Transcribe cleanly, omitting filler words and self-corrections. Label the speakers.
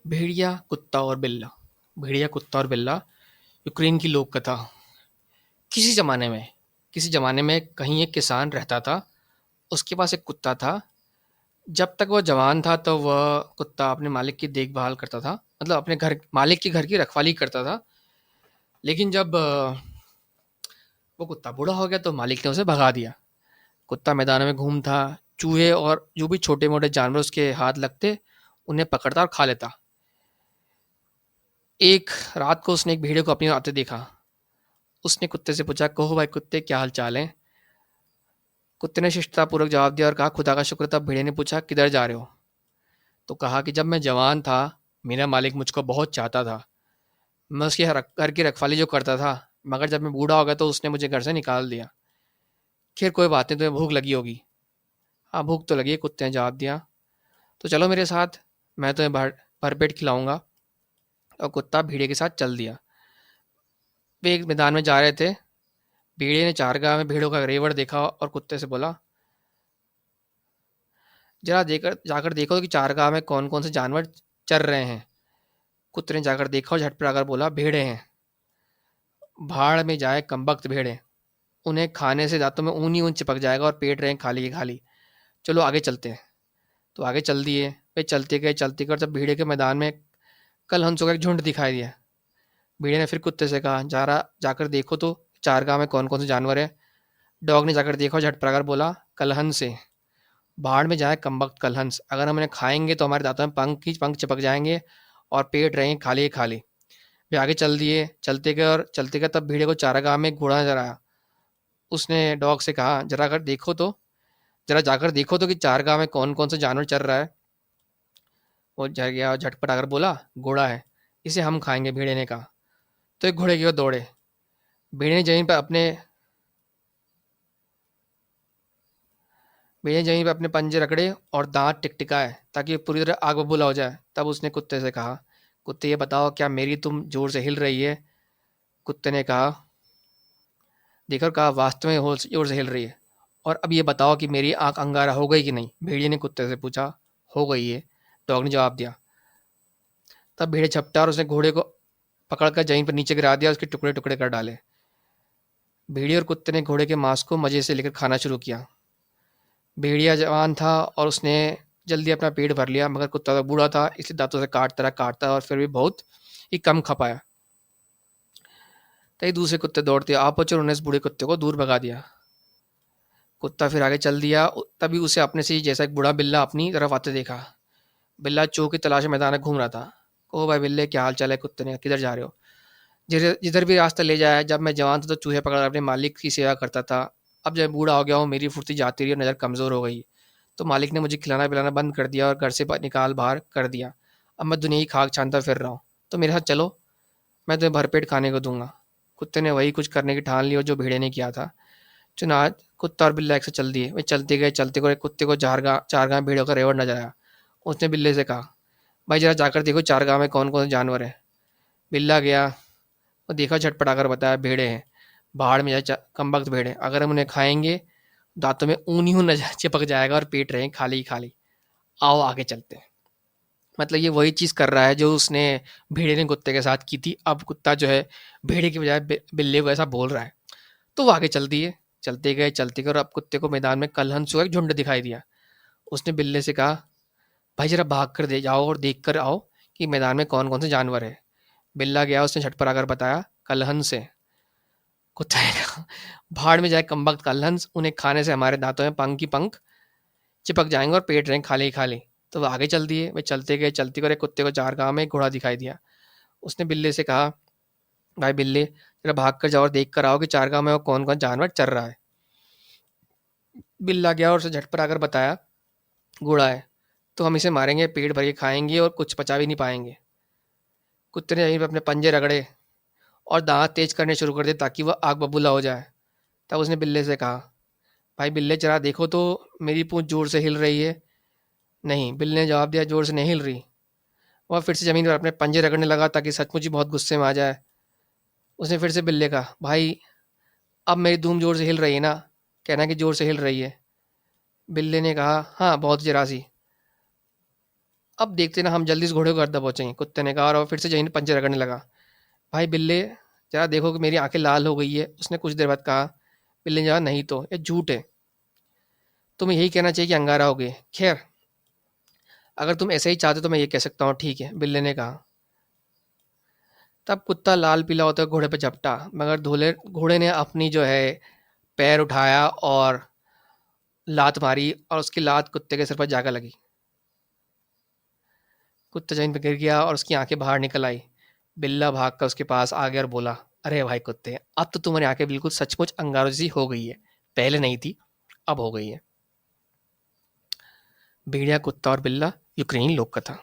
Speaker 1: भेड़िया कुत्ता और बिल्ला। भेड़िया कुत्ता और बिल्ला यूक्रेन की लोक कथा। किसी ज़माने में किसी ज़माने में कहीं एक किसान रहता था। उसके पास एक कुत्ता था। जब तक वह जवान था तो वह कुत्ता अपने मालिक की देखभाल करता था, मतलब अपने घर मालिक के घर की रखवाली करता था। लेकिन जब वो कुत्ता बूढ़ा हो गया तो मालिक ने उसे भगा दिया। कुत्ता मैदानों में घूमता, चूहे और जो भी छोटे मोटे जानवर उसके हाथ लगते उन्हें पकड़ता और खा लेता। एक रात को उसने एक भेड़िया को अपनी ओर आते देखा। उसने कुत्ते से पूछा, कहो भाई कुत्ते, क्या हाल चाल है? कुत्ते ने शिष्टतापूर्वक जवाब दिया और कहा, खुदा का शुक्र। तब भेड़िया ने पूछा, किधर जा रहे हो? तो कहा कि जब मैं जवान था, मेरा मालिक मुझको बहुत चाहता था। मैं उसके घर की रखवाली जो करता था, मगर जब मैं बूढ़ा हो गया तो उसने मुझे घर से निकाल दिया। खैर कोई बात नहीं, तुम्हें भूख लगी होगी। हाँ भूख तो लगी है, कुत्ते ने जवाब दिया। तो चलो मेरे साथ, मैं तुम्हें भरपेट खिलाऊंगा। और कुत्ता भेड़िए के साथ चल दिया। वे एक मैदान में जा रहे थे। भेड़िए ने चारगाह में भेड़ों का रेवड़ देखा और कुत्ते से बोला, जरा देकर जाकर देखो कि चारगाह में कौन कौन से जानवर चर रहे हैं। कुत्ते ने जाकर देखा और झट आकर बोला, भेड़े हैं। भाड़ में जाए कमबख्त भेड़े, उन्हें खाने से दांतों में ऊन ही ऊन चिपक जाएगा और पेट रहे खाली के खाली। चलो आगे चलते हैं। तो आगे चल दिए। वे चलते गए और जब भेड़े के मैदान में कल हंसों का एक झुंड दिखाई दिया। भेड़े ने फिर कुत्ते से कहा, जरा जाकर देखो तो चारगाह में कौन कौन से जानवर है। डॉग ने जाकर देखा और झट पड़ाकर बोला, कलहंस से। भाड़ में जाए कमबख्त कलहंस, अगर हम इन्हें खाएंगे तो हमारे दांतों में पंख ही पंख चिपक जाएंगे और पेट रहेंगे खाली ही खाली। वे आगे चल दिए। चलते गए तब भेड़िए को चारागाह में एक घोड़ा नजर आया। उसने डॉग से कहा, जरा जाकर देखो तो कि चारगाह में कौन कौन सा जानवर चल रहा है। वो जा गया, झटपट आकर बोला, घोड़ा है, इसे हम खाएंगे। भेड़िए ने कहा। तो एक घोड़े की ओर दौड़े। भेड़िए ने जमीन पर अपने पंजे रगड़े और दांत टिकटिकाए ताकि पूरी तरह आग बबूला हो जाए। तब उसने कुत्ते से कहा, कुत्ते ये बताओ, क्या मेरी तुम जोर से हिल रही है? कुत्ते ने कहा, देखकर कहा, वास्तव में जोर से हिल रही है। और अब ये बताओ कि मेरी आंख अंगारा हो गई कि नहीं? भेड़िए ने कुत्ते से पूछा। हो गई है, डॉग ने जवाब दिया। तब भेड़िया झपटा और उसने घोड़े को पकड़कर जमीन पर नीचे गिरा दिया और उसके टुकड़े टुकड़े कर डाले। भेड़िया और कुत्ते ने घोड़े के मांस को मजे से लेकर खाना शुरू किया। भेड़िया जवान था और उसने जल्दी अपना पेट भर लिया, मगर कुत्ता तो बूढ़ा था, इसलिए दांतों से काटता और फिर भी बहुत ही कम खा पाया। कई दूसरे कुत्ते दौड़ते आ पहुंचे और उन्होंने इस बूढ़े कुत्ते को दूर भगा दिया। कुत्ता फिर आगे चल दिया। तभी उसे अपने से ही जैसा एक बूढ़ा बिल्ला अपनी तरफ आते देखा। बिल्ला चो की तलाश में मैदान में घूम रहा था। ओ भाई बिल्ले, क्या हाल चाल है? कुत्ते ने, किधर जा रहे हो? जिधर जिधर भी रास्ता ले जाए, जब मैं जवान था तो चूहे पकड़ अपने मालिक की सेवा करता था। अब जब बूढ़ा हो गया हूँ, मेरी फुर्ती जाती रही और नज़र कमज़ोर हो गई, तो मालिक ने मुझे खिलाना पिलाना बंद कर दिया और घर से निकाल बाहर कर दिया। अब मैं दुनिया की खाक छानता फिर रहा हूँ। तो मेरे साथ चलो, मैं तुम्हें भरपेट खाने को दूंगा। कुत्ते ने वही कुछ करने की ठान ली और जो भेड़े ने किया था। चुनाच कुत्ता और बिल्ला एक से चल दिए। वे चलते गए। कुत्ते को चारगाह भेड़ों का रेवड़ नजर आया। उसने बिल्ले से कहा, भाई जरा जाकर देखो चारगाह में कौन कौन से जानवर है। बिल्ला गया और देखा, झटपटाकर बताया, भेड़े हैं। भाड़ में जाए कमबख्त भेड़े, अगर हम उन्हें खाएंगे दांतों में ऊन ही ऊन नजर चिपक जाएगा और पेट रहेंगे खाली ही खाली। आओ आगे चलते हैं। मतलब ये वही चीज़ कर रहा है जो उसने भेड़े ने कुत्ते के साथ की थी। अब कुत्ता जो है भेड़े की बजाय बिल्ले को ऐसा बोल रहा है। तो वो आगे चल दिए। चलते गए और अब कुत्ते को मैदान में कलहंसों का एक झुंड दिखाई दिया। उसने बिल्ले से कहा, भाई जरा भाग कर दे जाओ और देख कर आओ कि मैदान में कौन कौन से जानवर है। बिल्ला गया, उसने झट पर आकर बताया, कलहंस से। कुत्ते ने कहा, भाड़ में जाए कमबख्त कलहंस, उन्हें खाने से हमारे दांतों में पंख ही पंख चिपक जाएंगे और पेट रहेंगे खाली ही खाली। तो वो आगे चल दिए। वे चलते गए। कुत्ते को चारगाह में एक घोड़ा दिखाई दिया। उसने बिल्ले से कहा, भाई बिल्ले, जरा भाग कर जाओ और देख कर आओ कि चारगाह में वो कौन कौन जानवर चल रहा है। बिल्ला गया और उसे झट पर आकर बताया, घोड़ा है, तो हम इसे मारेंगे, पेट भर के खाएंगे और कुछ पचा भी नहीं पाएंगे। कुत्ते ने यहीं पर अपने पंजे रगड़े और दांत तेज करने शुरू कर दिए ताकि वह आग बबूला हो जाए। तब उसने बिल्ले से कहा, भाई बिल्ले जरा देखो तो मेरी पूंछ जोर से हिल रही है। नहीं, बिल्ले ने जवाब दिया, जोर से नहीं हिल रही। वह फिर से जमीन पर अपने पंजे रगड़ने लगा ताकि सचमुच ही बहुत गुस्से में आ जाए। उसने फिर से बिल्ले कहा, भाई अब मेरी धूम जोर से हिल रही है ना? कहना कि जोर से हिल रही है। बिल्ले ने कहा, हाँ बहुत जरा सी। अब देखते ना हम जल्दी से घोड़े को घर तक पहुँचेंगे, कुत्ते ने कहा, और फिर से जहीं पंजे रगड़ने लगा। भाई बिल्ले, ज़रा देखो कि मेरी आंखें लाल हो गई है, उसने कुछ देर बाद कहा। बिल्ली ने कहा, नहीं तो ये झूठ है, तुम्हें यही कहना चाहिए कि अंगारा हो गए। खैर, अगर तुम ऐसे ही चाहते तो मैं ये कह सकता हूँ, ठीक है, बिल्ले ने कहा। तब कुत्ता लाल पीला होता घोड़े पर झपटा, मगर धोले घोड़े ने अपनी जो है पैर उठाया और लात मारी, और उसकी लात कुत्ते के सिर पर जाकर लगी। कुत्ता जमीन पर गिर गया और उसकी आंखें बाहर निकल आई। बिल्ला भाग कर उसके पास आ गया और बोला, अरे भाई कुत्ते, अब तो तुम्हारी आंखें बिल्कुल सचमुच अंगारों जैसी हो गई है, पहले नहीं थी, अब हो गई है। भेड़िया, कुत्ता और बिल्ला, यूक्रेनी लोक कथा।